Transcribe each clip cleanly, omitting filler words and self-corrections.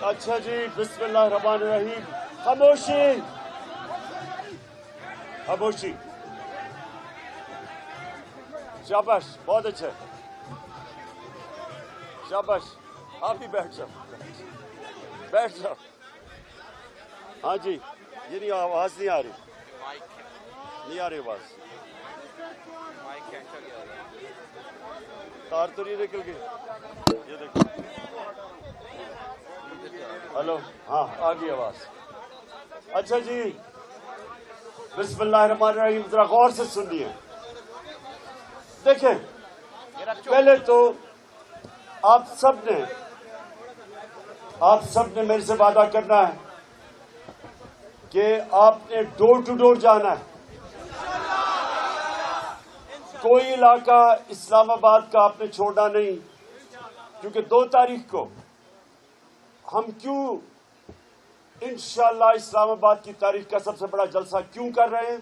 अच्छा जी, बिस्मिल्लाहिर्रहमानिर्रहीम। खामोशी, खामोशी। शाबाश, बहुत अच्छा, शाबाश। आप भी बैठ जाओ, बैठ जाओ। हाँ जी, ये नहीं, आवाज नहीं आ रही, नहीं आ रही आवाज। तार तो नहीं निकल गई, ये देखो। हेलो, हाँ आ गई आवाज। अच्छा जी, बिस्मिल्लाहिर्रहमानिर्रहीम। जरा गौर से सुनिए। देखें, पहले तो आप सबने मेरे से वादा करना है कि आपने डोर टू डोर जाना है। कोई इलाका इस्लामाबाद का आपने छोड़ना नहीं, क्योंकि 2 तारीख को हम क्यों इंशाअल्लाह इस्लामाबाद की तारीख का सबसे बड़ा जलसा क्यों कर रहे हैं।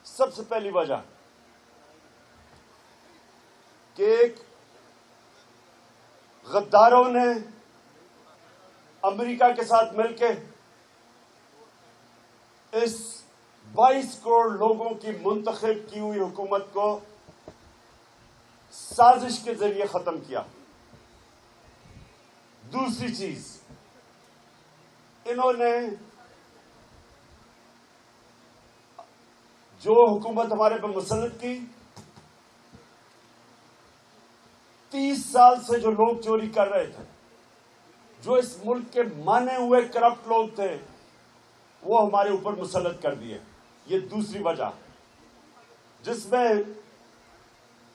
सबसे पहली वजह कि गद्दारों ने अमेरिका के साथ मिलकर इस 22 करोड़ लोगों की मुंतखब की हुई हुकूमत को साजिश के जरिए खत्म किया। दूसरी चीज, इन्होंने जो हुकूमत हमारे पर मुसल्लत की, 30 साल से जो लोग चोरी कर रहे थे, जो इस मुल्क के माने हुए करप्ट लोग थे, वो हमारे ऊपर मुसल्लत कर दिए। ये दूसरी वजह, जिसमें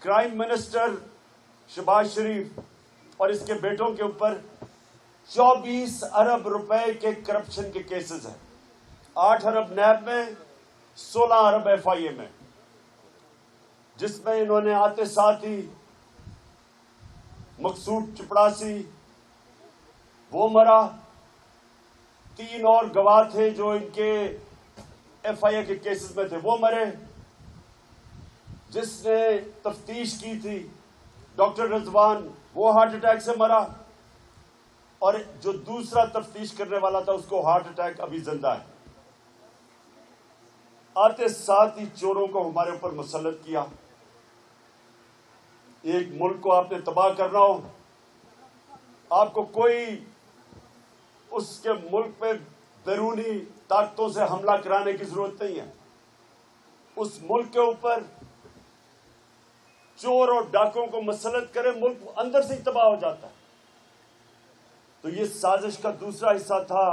क्राइम मिनिस्टर शहबाज शरीफ और इसके बेटों के ऊपर 24 अरब रुपए के करप्शन के केसेस हैं। 8 अरब नैब में, 16 अरब एफआईए में, जिसमें इन्होंने आते साथ ही मकसूद चपड़ासी वो मरा, 3 और गवाह थे जो इनके एफआईए के केसेस में थे, वो मरे। जिसने तफ्तीश की थी डॉक्टर रिजवान, वो हार्ट अटैक से मरा, और जो दूसरा तफ्तीश करने वाला था उसको हार्ट अटैक अभी जिंदा है। आते साथ ही चोरों को हमारे ऊपर मुसल्लत किया। एक मुल्क को आपने तबाह करना हो, आपको कोई उसके मुल्क पे बैरूनी ताकतों से हमला कराने की जरूरत नहीं है। उस मुल्क के ऊपर चोर और डाकों को मुसल्लत करे, मुल्क अंदर से ही तबाह हो जाता है। तो ये साजिश का दूसरा हिस्सा था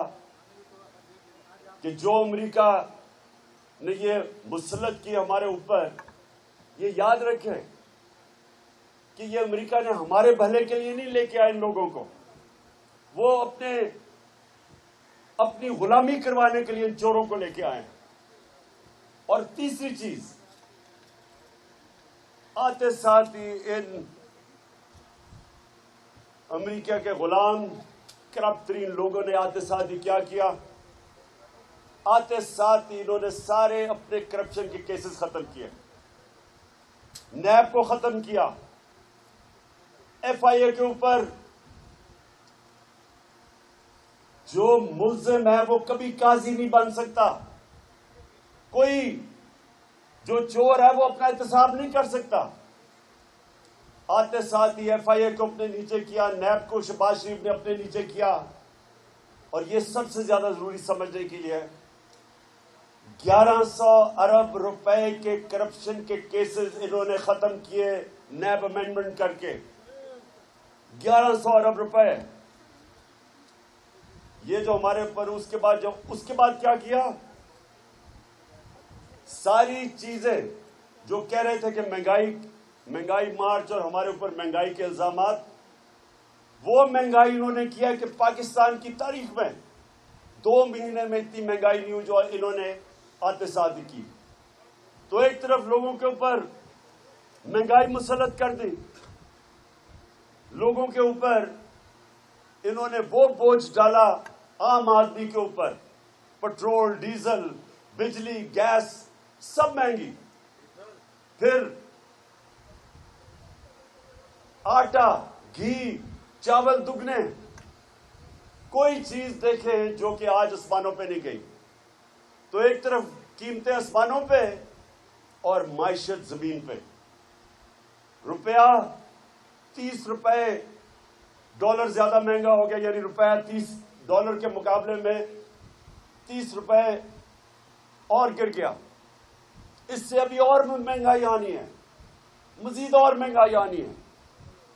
कि जो अमेरिका ने ये मुसल्लत की हमारे ऊपर, ये याद रखें कि ये अमेरिका ने हमारे भले के लिए नहीं लेके आए इन लोगों को, वो अपनी गुलामी करवाने के लिए इन चोरों को लेके आए। और तीसरी चीज, आते साथ ही इन अमेरिका के गुलाम करप्ट तरीन लोगों ने आते साथ ही क्या किया, आते साथ ही इन्होंने सारे अपने करप्शन के केसेस खत्म किए, नैब को खत्म किया। एफआईए के ऊपर जो मुल्जिम है वो कभी काजी नहीं बन सकता। कोई जो चोर है वो अपना एहतसाब नहीं कर सकता। आते साथ ही एफआईए को अपने नीचे किया, नैब को शहबाज शरीफ ने अपने नीचे किया। और ये सबसे ज्यादा जरूरी समझने के लिए, 1100 अरब रुपए के करप्शन के केसेस इन्होंने खत्म किए नैब अमेंडमेंट करके। 1100 अरब रुपए, ये जो हमारे ऊपर, उसके बाद क्या किया, सारी चीजें जो कह रहे थे कि महंगाई मार्च और हमारे ऊपर महंगाई के इल्जामात, वो महंगाई इन्होंने किया कि पाकिस्तान की तारीख में 2 महीने में इतनी महंगाई नहीं हुई जो इन्होंने आते साथ ही की। तो एक तरफ लोगों के ऊपर महंगाई मुसल्लत कर दी, लोगों के ऊपर इन्होंने वो बोझ डाला आम आदमी के ऊपर, पेट्रोल, डीजल, बिजली, गैस सब महंगी। फिर आटा, घी, चावल दुगने, कोई चीज देखें जो कि आज आसमानों पे नहीं गई, तो एक तरफ कीमतें आसमानों पे और माइशत जमीन पे। रुपया 30 रुपए डॉलर ज्यादा महंगा हो गया, यानी रुपया $30 के मुकाबले में 30 रुपए और गिर गया। इससे अभी और महंगाई आनी है, मजीद और महंगाई आनी है,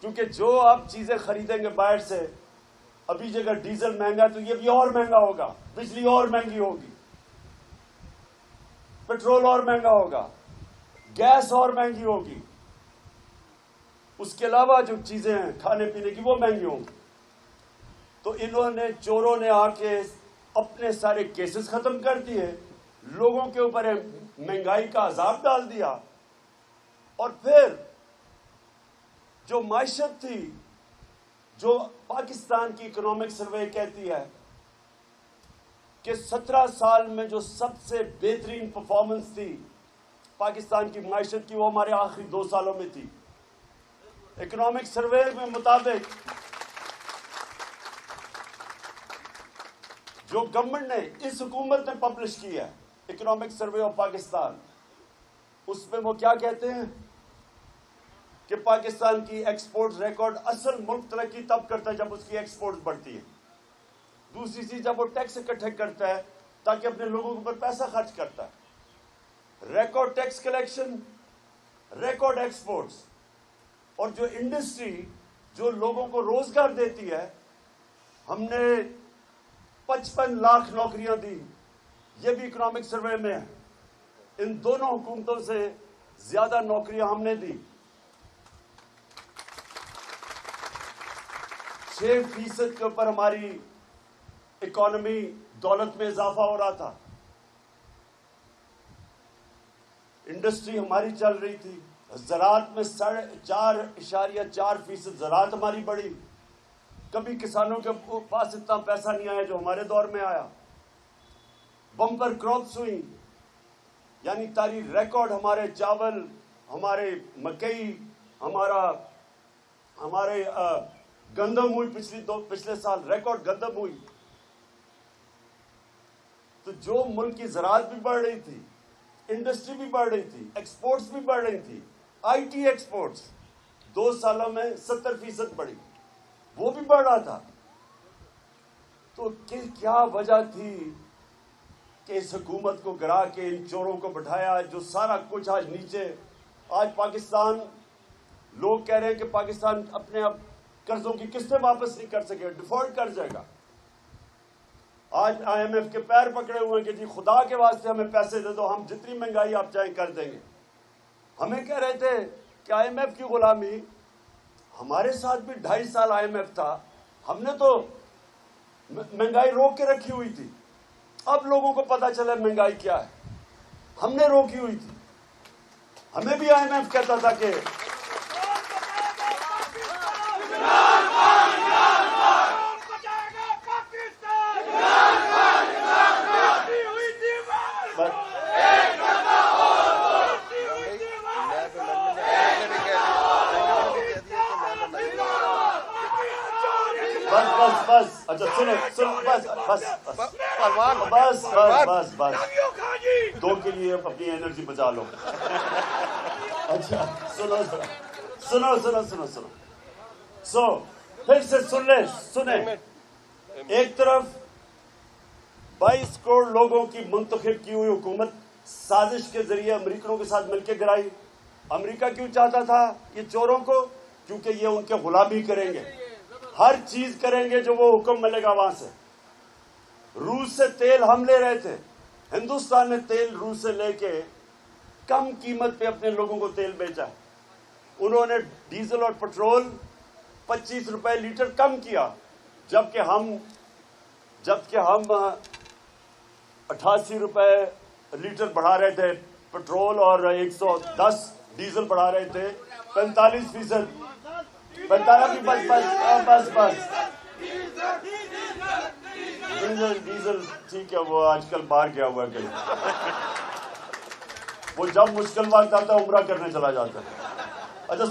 क्योंकि जो आप चीजें खरीदेंगे बाहर से, अभी जगह डीजल महंगा तो ये भी और महंगा होगा, बिजली और महंगी होगी, पेट्रोल और महंगा होगा, गैस और महंगी होगी, उसके अलावा जो चीजें हैं खाने पीने की वो महंगी होंगी। तो इन्होंने, चोरों ने आके अपने सारे केसेस खत्म कर दिए, लोगों के ऊपर महंगाई का अजाब डाल दिया, और फिर जो माइशत थी, जो पाकिस्तान की इकोनॉमिक सर्वे कहती है कि 17 साल में जो सबसे बेहतरीन परफॉर्मेंस थी पाकिस्तान की माइशत की, वो हमारे आखिरी 2 सालों में थी। इकोनॉमिक सर्वे में मुताबिक जो गवर्नमेंट ने, इस हुकूमत ने पब्लिश की है, इकोनॉमिक सर्वे ऑफ पाकिस्तान, उसमें वो क्या कहते हैं कि पाकिस्तान की एक्सपोर्ट रिकॉर्ड, असल मुल्क तरक्की तब करता है जब उसकी एक्सपोर्ट बढ़ती है। दूसरी चीज, जब वो टैक्स इकट्ठे करता है ताकि अपने लोगों के ऊपर पैसा खर्च करता है। Record tax collection, record exports, और जो इंडस्ट्री जो लोगों को रोजगार देती है, हमने 55 लाख नौकरियां दी, ये भी इकोनॉमिक सर्वे में है। इन दोनों हुकूमतों से ज्यादा नौकरियां हमने दी। 6% के ऊपर हमारी इकोनॉमी, दौलत में इजाफा हो रहा था। इंडस्ट्री हमारी चल रही थी। ज़राअत में 4.4% ज़राअत हमारी बढ़ी। कभी किसानों के पास इतना पैसा नहीं आया जो हमारे दौर में आया। बम्पर क्रॉप्स हुई, यानी तारीख रिकॉर्ड, हमारे चावल, हमारे मकई, हमारे गंदम हुई, पिछले साल रिकॉर्ड गंदम हुई। तो जो मुल्क की ज़राअत भी बढ़ रही थी, इंडस्ट्री भी बढ़ रही थी, एक्सपोर्ट्स भी बढ़ रही थी। आईटी एक्सपोर्ट्स 2 सालों में 70% बढ़ी, वो भी बढ़ रहा था। तो क्या वजह थी कि इस हुकूमत को गिरा के इन चोरों को बिठाया, जो सारा कुछ आज नीचे। आज पाकिस्तान, लोग कह रहे हैं कि पाकिस्तान अपने आप कर्जों की किस्तें वापस नहीं कर सके, डिफॉल्ट कर जाएगा। आज IMF के पैर पकड़े हुए हैं कि जी खुदा के वास्ते हमें पैसे दे दो, हम जितनी महंगाई आप चाहें कर देंगे। हमें कह रहे थे कि IMF की गुलामी, हमारे साथ भी 2.5 साल IMF था, हमने तो महंगाई रोक के रखी हुई थी। अब लोगों को पता चला महंगाई क्या है, हमने रोकी हुई थी। हमें भी IMF कहता था कि बस अच्छा सुनो बस 2 के लिए अपनी एनर्जी बचा लो। अच्छा सुनो फिर से सुने। एक तरफ 22 करोड़ लोगों की मुंतखब की हुई हुकूमत साजिश के जरिए अमेरिकनों के साथ मिलकर गिराई। अमेरिका क्यों चाहता था ये चोरों को? क्योंकि ये उनके गुलामी करेंगे, हर चीज करेंगे जो वो हुक्म मिलेगा वहां से। रूस से तेल हम ले रहे थे, हिंदुस्तान ने तेल रूस से लेके कम कीमत पे अपने लोगों को तेल बेचा। उन्होंने डीजल और पेट्रोल 25 रुपए लीटर कम किया, जबकि हम 88 रुपए लीटर बढ़ा रहे थे पेट्रोल और 110 डीजल बढ़ा रहे थे। 45%। बस डीजल ठीक है, वो आजकल बाहर गया हुआ है कहीं। वो जब मुश्किल वक्त आता है उम्रा करने चला जाता है। अच्छा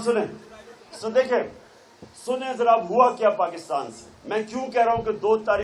सुने जरा हुआ क्या पाकिस्तान से। मैं क्यों कह रहा हूं कि 2 तारीख